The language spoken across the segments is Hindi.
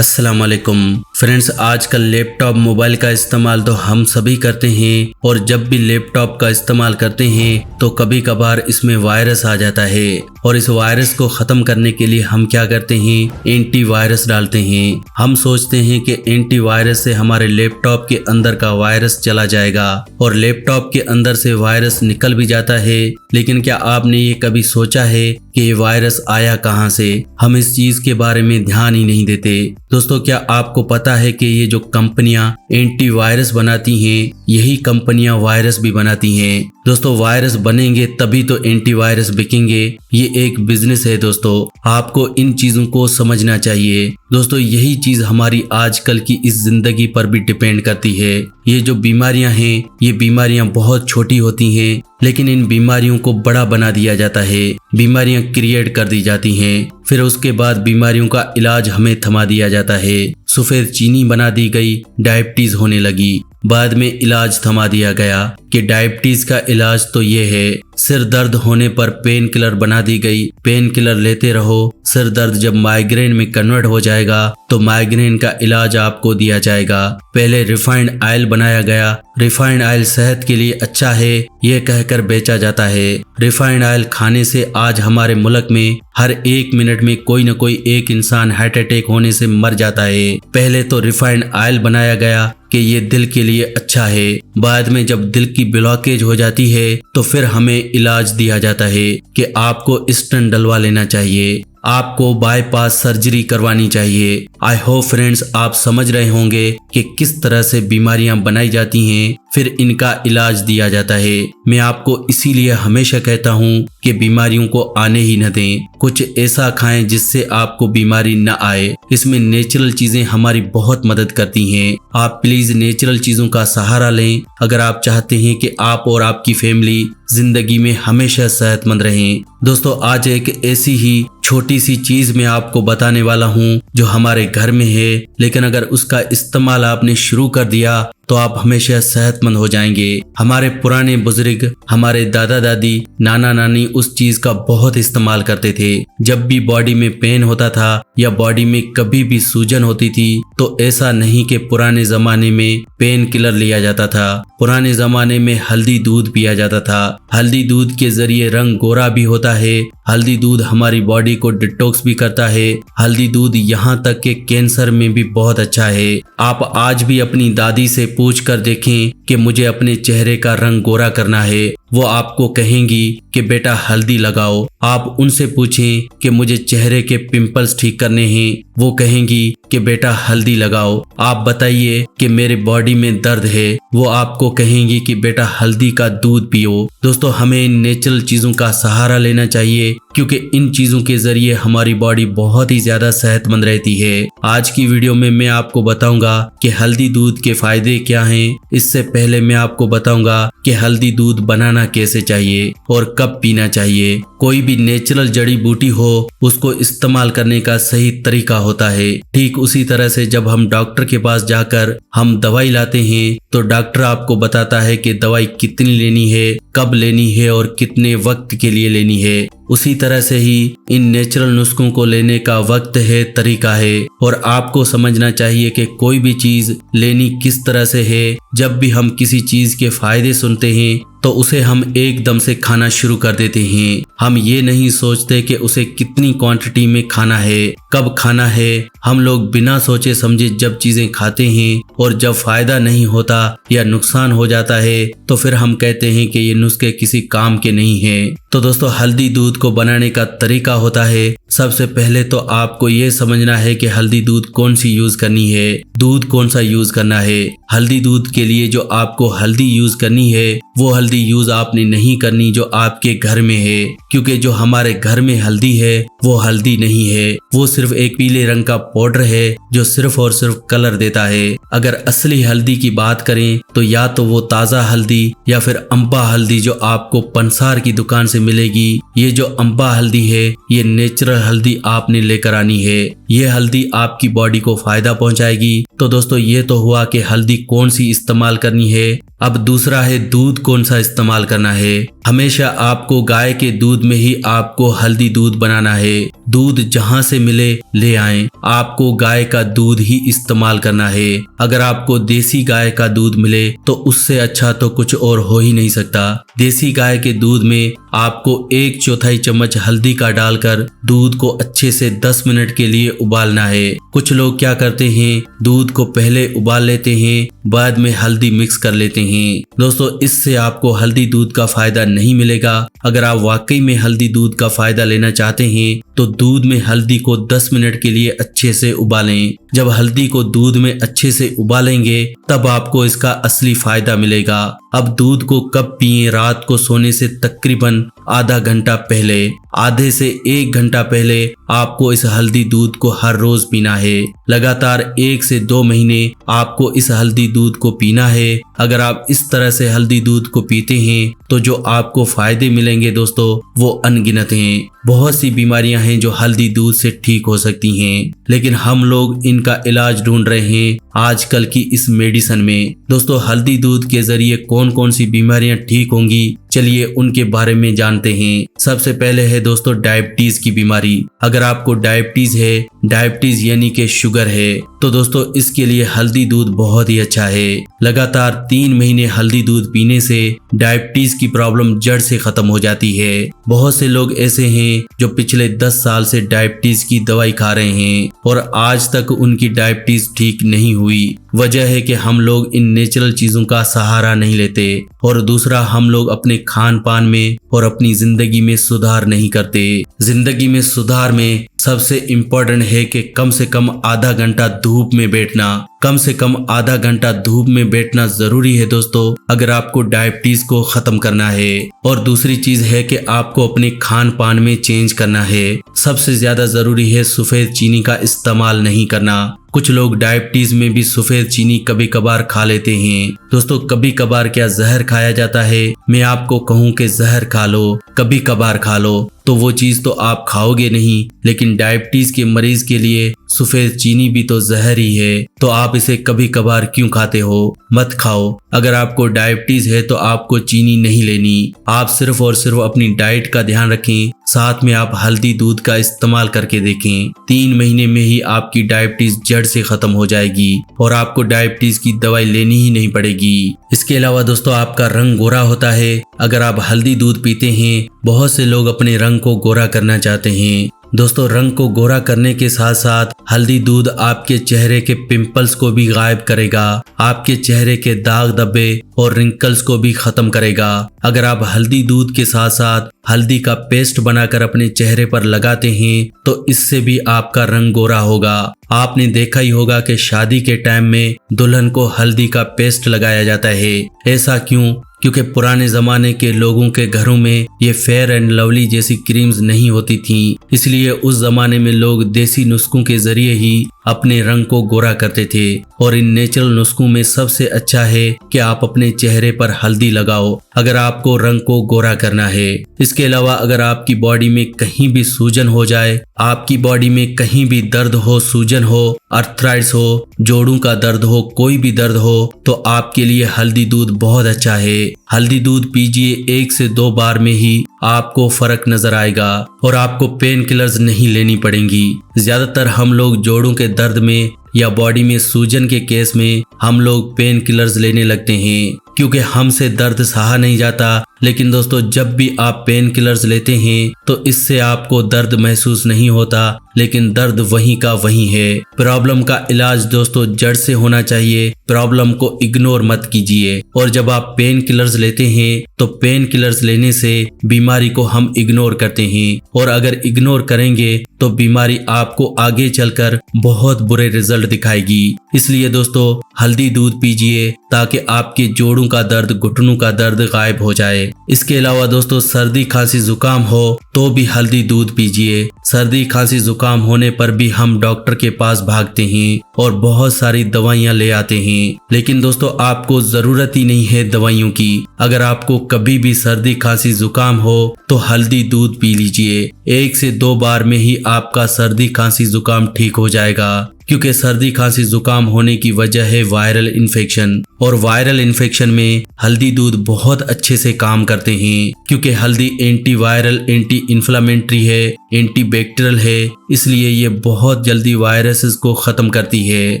अस्सलाम वालेकुम फ्रेंड्स, आजकल लैपटॉप मोबाइल का इस्तेमाल तो हम सभी करते हैं और जब भी लैपटॉप का इस्तेमाल करते हैं तो कभी कभार इसमें वायरस आ जाता है और इस वायरस को ख़त्म करने के लिए हम क्या करते हैं, एंटी वायरस डालते हैं। हम सोचते हैं कि एंटी वायरस से हमारे लैपटॉप के अंदर का वायरस चला जाएगा और लैपटॉप के अंदर से वायरस निकल भी जाता है, लेकिन क्या आपने ये कभी सोचा है कि ये वायरस आया कहां से? हम इस चीज के बारे में ध्यान ही नहीं देते। दोस्तों, क्या आपको पता है कि ये जो कंपनियां एंटी वायरस बनाती हैं, यही कंपनियां वायरस भी बनाती हैं। दोस्तों, वायरस बनेंगे तभी तो एंटी वायरस बिकेंगे। ये एक बिजनेस है दोस्तों, आपको इन चीजों को समझना चाहिए। दोस्तों, यही चीज हमारी आजकल की इस जिंदगी पर भी डिपेंड करती है। ये जो बीमारियां हैं, ये बीमारियां बहुत छोटी होती हैं, लेकिन इन बीमारियों को बड़ा बना दिया जाता है। बीमारियां क्रिएट कर दी जाती हैं, फिर उसके बाद बीमारियों का इलाज हमें थमा दिया जाता है। सफेद चीनी बना दी गई, डायबिटीज होने लगी, बाद में इलाज थमा दिया गया कि डायबिटीज का इलाज तो ये है। सिर दर्द होने पर पेन किलर बना दी गई, पेन किलर लेते रहो, सिर दर्द जब माइग्रेन में कन्वर्ट हो जाएगा तो माइग्रेन का इलाज आपको दिया जाएगा। पहले रिफाइंड ऑयल बनाया गया, रिफाइंड ऑयल सेहत के लिए अच्छा है ये कहकर बेचा जाता है। रिफाइंड ऑयल खाने से आज हमारे मुल्क में हर 1 मिनट में कोई न कोई एक इंसान हार्ट अटैक होने से मर जाता है। पहले तो रिफाइंड ऑयल बनाया गया कि ये दिल के लिए अच्छा है, बाद में जब दिल की ब्लॉकेज हो जाती है तो फिर हमें इलाज दिया जाता है कि आपको स्टेंट डलवा लेना चाहिए, आपको बाईपास सर्जरी करवानी चाहिए। आई होप फ्रेंड्स आप समझ रहे होंगे कि किस तरह से बीमारियां बनाई जाती हैं, फिर इनका इलाज दिया जाता है। मैं आपको इसीलिए हमेशा कहता हूं कि बीमारियों को आने ही न दें, कुछ ऐसा खाएं जिससे आपको बीमारी न आए। इसमें नेचुरल चीजें हमारी बहुत मदद करती हैं। आप प्लीज नेचुरल चीजों का सहारा लें अगर आप चाहते हैं कि आप और आपकी फैमिली जिंदगी में हमेशा सेहतमंद रहें। दोस्तों, आज एक ऐसी ही छोटी सी चीज मैं आपको बताने वाला हूं जो हमारे घर में है, लेकिन अगर उसका इस्तेमाल आपने शुरू कर दिया तो आप हमेशा सेहतमंद हो जाएंगे। हमारे पुराने बुजुर्ग, हमारे दादा दादी, नाना नानी उस चीज का बहुत इस्तेमाल करते थे। जब भी बॉडी में पेन होता था या बॉडी में कभी भी सूजन होती थी तो ऐसा नहीं कि पुराने जमाने में पेन किलर लिया जाता था। पुराने जमाने में हल्दी दूध पिया जाता था। हल्दी दूध के जरिए रंग गोरा भी होता है। हल्दी दूध हमारी बॉडी को डिटॉक्स भी करता है। हल्दी दूध यहाँ तक कि कैंसर में भी बहुत अच्छा है। आप आज भी अपनी दादी से पूछ कर देखें कि मुझे अपने चेहरे का रंग गोरा करना है, वो आपको कहेंगी कि बेटा हल्दी लगाओ। आप उनसे पूछें कि मुझे चेहरे के पिंपल्स ठीक करने हैं, वो कहेंगी कि बेटा हल्दी लगाओ। आप बताइए कि मेरे बॉडी में दर्द है, वो आपको कहेंगी कि बेटा हल्दी का दूध पियो। दोस्तों, हमें इन नेचुरल चीजों का सहारा लेना चाहिए क्योंकि इन चीजों के जरिए हमारी बॉडी बहुत ही ज्यादा सेहतमंद रहती है। आज की वीडियो में मैं आपको बताऊंगा कि हल्दी दूध के फायदे क्या हैं। इससे पहले मैं आपको बताऊंगा कि हल्दी दूध बनाना कैसे चाहिए और कब पीना चाहिए। कोई भी नेचुरल जड़ी बूटी हो उसको इस्तेमाल करने का सही तरीका होता है। ठीक उसी तरह से जब हम डॉक्टर के पास जाकर हम दवाई लाते हैं तो डॉक्टर आपको बताता है कि दवाई कितनी लेनी है, कब लेनी है और कितने वक्त के लिए लेनी है। उसी तरह से ही इन नेचुरल नुस्खों को लेने का वक्त है, तरीका है, और आपको समझना चाहिए कि कोई भी चीज लेनी किस तरह से है। जब भी हम किसी चीज के फायदे सुनते हैं तो उसे हम एकदम से खाना शुरू कर देते हैं। हम ये नहीं सोचते कि उसे कितनी क्वांटिटी में खाना है, कब खाना है। हम लोग बिना सोचे समझे जब चीजें खाते हैं और जब फायदा नहीं होता या नुकसान हो जाता है तो फिर हम कहते हैं कि ये नुस्खे किसी काम के नहीं हैं। तो दोस्तों, हल्दी दूध को बनाने का तरीका होता है, सबसे पहले तो आपको ये समझना है कि हल्दी दूध कौन सी यूज करनी है, दूध कौन सा यूज करना है। हल्दी दूध के लिए जो आपको हल्दी यूज करनी है वो हल्दी यूज आपने नहीं करनी जो आपके घर में है, क्योंकि जो हमारे घर में हल्दी है वो हल्दी नहीं है, वो सिर्फ एक पीले रंग का पाउडर है जो सिर्फ और सिर्फ कलर देता है। अगर असली हल्दी की बात करें तो या तो वो ताज़ा हल्दी या फिर अम्बा हल्दी जो आपको पंसार की दुकान से मिलेगी। ये जो अम्बा हल्दी है ये नेचुरल हल्दी आपने लेकर आनी है। ये हल्दी आपकी बॉडी को फायदा पहुंचाएगी। तो दोस्तों ये तो हुआ कि हल्दी कौन सी इस्तेमाल करनी है। अब दूसरा है दूध कौन सा इस्तेमाल करना है। हमेशा आपको गाय के दूध में ही आपको हल्दी दूध बनाना है। दूध जहां से मिले ले आएं। आपको गाय का दूध ही इस्तेमाल करना है। अगर आपको देसी गाय का दूध मिले तो उससे अच्छा तो कुछ और हो ही नहीं सकता। देसी गाय के दूध में आपको 1/4 चम्मच हल्दी का डालकर दूध को अच्छे से 10 मिनट के लिए उबालना है। कुछ लोग क्या करते हैं, दूध को पहले उबाल लेते हैं, बाद में हल्दी मिक्स कर लेते हैं। दोस्तों इससे आपको हल्दी दूध का फायदा नहीं मिलेगा। अगर आप वाकई में हल्दी दूध का फायदा लेना चाहते हैं तो दूध में हल्दी को 10 मिनट के लिए अच्छे से उबालें। जब हल्दी को दूध में अच्छे से उबालेंगे तब आपको इसका असली फायदा मिलेगा। अब दूध को कब पिएं? रात को सोने से तकरीबन आधा घंटा पहले, आधे से 1 घंटा पहले आपको इस हल्दी दूध को हर रोज पीना है। लगातार 1 से 2 महीने आपको इस हल्दी दूध को पीना है। अगर आप इस तरह से हल्दी दूध को पीते हैं तो जो आपको फायदे मिलेंगे दोस्तों वो अनगिनत हैं। बहुत सी बीमारियां हैं जो हल्दी दूध से ठीक हो सकती हैं, लेकिन हम लोग इनका इलाज ढूंढ रहे हैं आजकल की इस मेडिसिन में। दोस्तों हल्दी दूध के जरिए कौन कौन सी बीमारियां ठीक होंगी, चलिए उनके बारे में जानते हैं। सबसे पहले है दोस्तों डायबिटीज की बीमारी। अगर आपको डायबिटीज है, डायबिटीज यानी कि शुगर है, तो दोस्तों इसके लिए हल्दी दूध बहुत ही अच्छा है। लगातार 3 महीने हल्दी दूध पीने से डायबिटीज की प्रॉब्लम जड़ से खत्म हो जाती है। बहुत से लोग ऐसे हैं जो पिछले 10 साल से डायबिटीज की दवाई खा रहे हैं और आज तक उनकी डायबिटीज ठीक नहीं हुई। वजह है कि हम लोग इन नेचुरल चीजों का सहारा नहीं लेते और दूसरा हम लोग अपने खान पान में और अपनी जिंदगी में सुधार नहीं करते। जिंदगी में सुधार में सबसे इम्पोर्टेंट है कि कम से कम आधा घंटा धूप में बैठना। कम से कम आधा घंटा धूप में बैठना जरूरी है दोस्तों, अगर आपको डायबिटीज को खत्म करना है। और दूसरी चीज है कि आपको अपने खान पान में चेंज करना है। सबसे ज्यादा जरूरी है सफेद चीनी का इस्तेमाल नहीं करना। कुछ लोग डायबिटीज में भी सफेद चीनी कभी कभार खा लेते हैं। दोस्तों कभी कभार क्या जहर खाया जाता है? मैं आपको कहूँ कि जहर खा लो, कभी कभार खा लो तो वो चीज तो आप खाओगे नहीं, लेकिन डायबिटीज के मरीज के लिए सफेद चीनी भी तो जहर ही है। तो आप इसे कभी कभार क्यों खाते हो? मत खाओ। अगर आपको डायबिटीज है तो आपको चीनी नहीं लेनी। आप सिर्फ और सिर्फ अपनी डाइट का ध्यान रखें, साथ में आप हल्दी दूध का इस्तेमाल करके देखें। 3 महीने में ही आपकी डायबिटीज जड़ से खत्म हो जाएगी और आपको डायबिटीज की दवाई लेनी ही नहीं पड़ेगी। इसके अलावा दोस्तों आपका रंग गोरा होता है अगर आप हल्दी दूध पीते हैं। बहुत से लोग अपने रंग को गोरा करना चाहते हैं। दोस्तों रंग को गोरा करने के साथ साथ हल्दी दूध आपके चेहरे के पिंपल्स को भी गायब करेगा, आपके चेहरे के दाग धब्बे और रिंकल्स को भी खत्म करेगा। अगर आप हल्दी दूध के साथ साथ हल्दी का पेस्ट बनाकर अपने चेहरे पर लगाते हैं तो इससे भी आपका रंग गोरा होगा। आपने देखा ही होगा कि शादी के टाइम में दुल्हन को हल्दी का पेस्ट लगाया जाता है। ऐसा क्यों? क्योंकि पुराने जमाने के लोगों के घरों में ये फेयर एंड लवली जैसी क्रीम्स नहीं होती थी, इसलिए उस जमाने में लोग देसी नुस्खों के जरिए ही अपने रंग को गोरा करते थे। और इन नेचुरल नुस्खों में सबसे अच्छा है कि आप अपने चेहरे पर हल्दी लगाओ अगर आपको रंग को गोरा करना है। इसके अलावा अगर आपकी बॉडी में कहीं भी सूजन हो जाए, आपकी बॉडी में कहीं भी दर्द हो, सूजन हो, अर्थराइटिस हो, जोड़ों का दर्द हो, कोई भी दर्द हो, तो आपके लिए हल्दी दूध बहुत अच्छा है। हल्दी दूध पीजिए, 1 से 2 बार में ही आपको फर्क नजर आएगा और आपको पेन किलर्स नहीं लेनी पड़ेंगी। ज्यादातर हम लोग जोड़ों के दर्द में या बॉडी में सूजन के केस में हम लोग पेन किलर्स लेने लगते हैं क्योंकि हमसे दर्द सहा नहीं जाता। लेकिन दोस्तों जब भी आप पेन किलर्स लेते हैं तो इससे आपको दर्द महसूस नहीं होता, लेकिन दर्द वहीं का वहीं है। प्रॉब्लम का इलाज दोस्तों जड़ से होना चाहिए, प्रॉब्लम को इग्नोर मत कीजिए। और जब आप पेन किलर्स लेते हैं तो पेन किलर्स लेने से बीमारी को हम इग्नोर करते हैं और अगर इग्नोर करेंगे तो बीमारी आपको आगे चलकर बहुत बुरे रिजल्ट दिखाएगी। इसलिए दोस्तों हल्दी दूध पीजिए ताकि आपके जोड़ों का दर्द, घुटनों का दर्द गायब हो जाए। इसके अलावा दोस्तों सर्दी खांसी जुकाम हो तो भी हल्दी दूध पीजिए। सर्दी खांसी जुकाम होने पर भी हम डॉक्टर के पास भागते हैं और बहुत सारी दवाइयां ले आते हैं, लेकिन दोस्तों आपको जरूरत ही नहीं है दवाइयों की। अगर आपको कभी भी सर्दी खांसी जुकाम हो तो हल्दी दूध पी लीजिए। 1 से 2 बार में ही आपका सर्दी खांसी जुकाम ठीक हो जाएगा। क्योंकि सर्दी खांसी जुकाम होने की वजह है वायरल इन्फेक्शन। और वायरल इन्फेक्शन में हल्दी दूध बहुत अच्छे से काम करते हैं, क्योंकि हल्दी एंटी वायरल, एंटी इन्फ्लामेटरी है, एंटी बैक्टीरियल है, इसलिए ये बहुत जल्दी वायरसेस को खत्म करती है।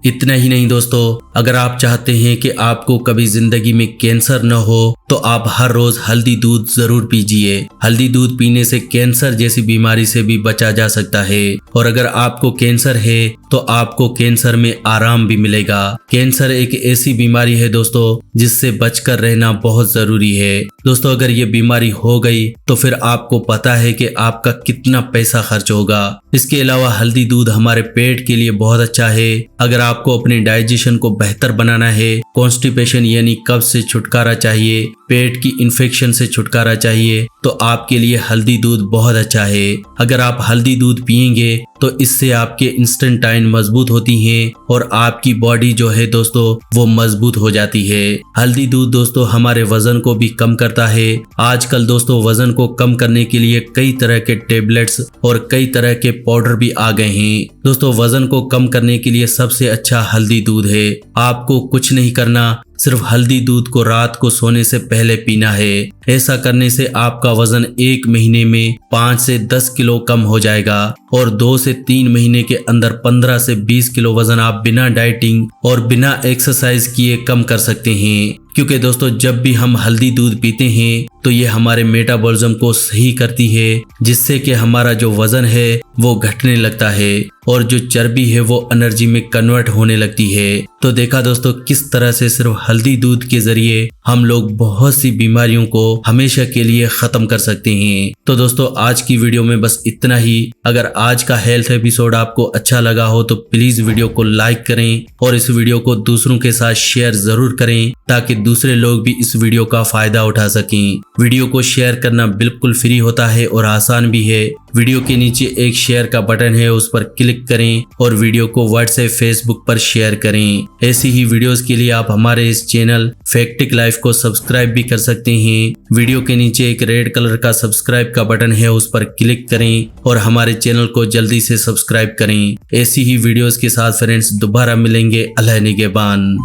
इतना ही नहीं दोस्तों, अगर आप चाहते हैं कि आपको कभी जिंदगी में कैंसर न हो तो आप हर रोज हल्दी दूध जरूर पीजिए। हल्दी दूध पीने से कैंसर जैसी बीमारी से भी बचा जा सकता है। और अगर आपको कैंसर है तो आपको कैंसर में आराम भी मिलेगा। कैंसर एक ऐसी बीमारी है दोस्तों जिससे बचकर रहना बहुत जरूरी है। दोस्तों अगर ये बीमारी हो गई तो फिर आपको पता है कि आपका कितना पैसा खर्च होगा। इसके अलावा हल्दी दूध हमारे पेट के लिए बहुत अच्छा है। अगर आपको अपने डाइजेशन को बेहतर बनाना है, कॉन्स्टिपेशन यानी कब्ज से छुटकारा चाहिए, पेट की इन्फेक्शन से छुटकारा चाहिए, तो आपके लिए हल्दी दूध बहुत अच्छा है। अगर आप हल्दी दूध पिएंगे तो इससे आपके इंस्टेंटाइन मजबूत होती हैं और आपकी बॉडी जो है दोस्तों वो मजबूत हो जाती है। हल्दी दूध दोस्तों हमारे वजन को भी कम करता है। आजकल दोस्तों वजन को कम करने के लिए कई तरह के टेबलेट्स और कई तरह के पाउडर भी आ गए हैं। दोस्तों वजन को कम करने के लिए सबसे अच्छा हल्दी दूध है। आपको कुछ नहीं करना, सिर्फ हल्दी दूध को रात को सोने से पहले पीना है। ऐसा करने से आपका वजन 1 महीने में 5 से 10 किलो कम हो जाएगा और 2 से 3 महीने के अंदर 15 से 20 किलो वजन आप बिना डाइटिंग और बिना एक्सरसाइज किए कम कर सकते हैं। क्योंकि दोस्तों जब भी हम हल्दी दूध पीते हैं तो ये हमारे मेटाबॉलिज्म को सही करती है, जिससे कि हमारा जो वजन है वो घटने लगता है और जो चर्बी है वो एनर्जी में कन्वर्ट होने लगती है। तो देखा दोस्तों किस तरह से सिर्फ हल्दी दूध के जरिए हम लोग बहुत सी बीमारियों को हमेशा के लिए खत्म कर सकते हैं। तो दोस्तों आज की वीडियो में बस इतना ही। अगर आज का हेल्थ एपिसोड आपको अच्छा लगा हो तो प्लीज वीडियो को लाइक करें और इस वीडियो को दूसरों के साथ शेयर जरूर करें, ताकि दूसरे लोग भी इस वीडियो का फायदा उठा सकें। वीडियो को शेयर करना बिल्कुल फ्री होता है और आसान भी है। वीडियो के नीचे एक शेयर का बटन है, उस पर क्लिक करें और वीडियो को व्हाट्सएप, फेसबुक पर शेयर करें। ऐसी ही वीडियोस के लिए आप हमारे इस चैनल फैक्टिक लाइफ को सब्सक्राइब भी कर सकते हैं। वीडियो के नीचे एक रेड कलर का सब्सक्राइब का बटन है, उस पर क्लिक करें और हमारे चैनल को जल्दी से सब्सक्राइब करें। ऐसी ही वीडियोस के साथ फ्रेंड्स दोबारा मिलेंगे। अल्लाह निगहबान।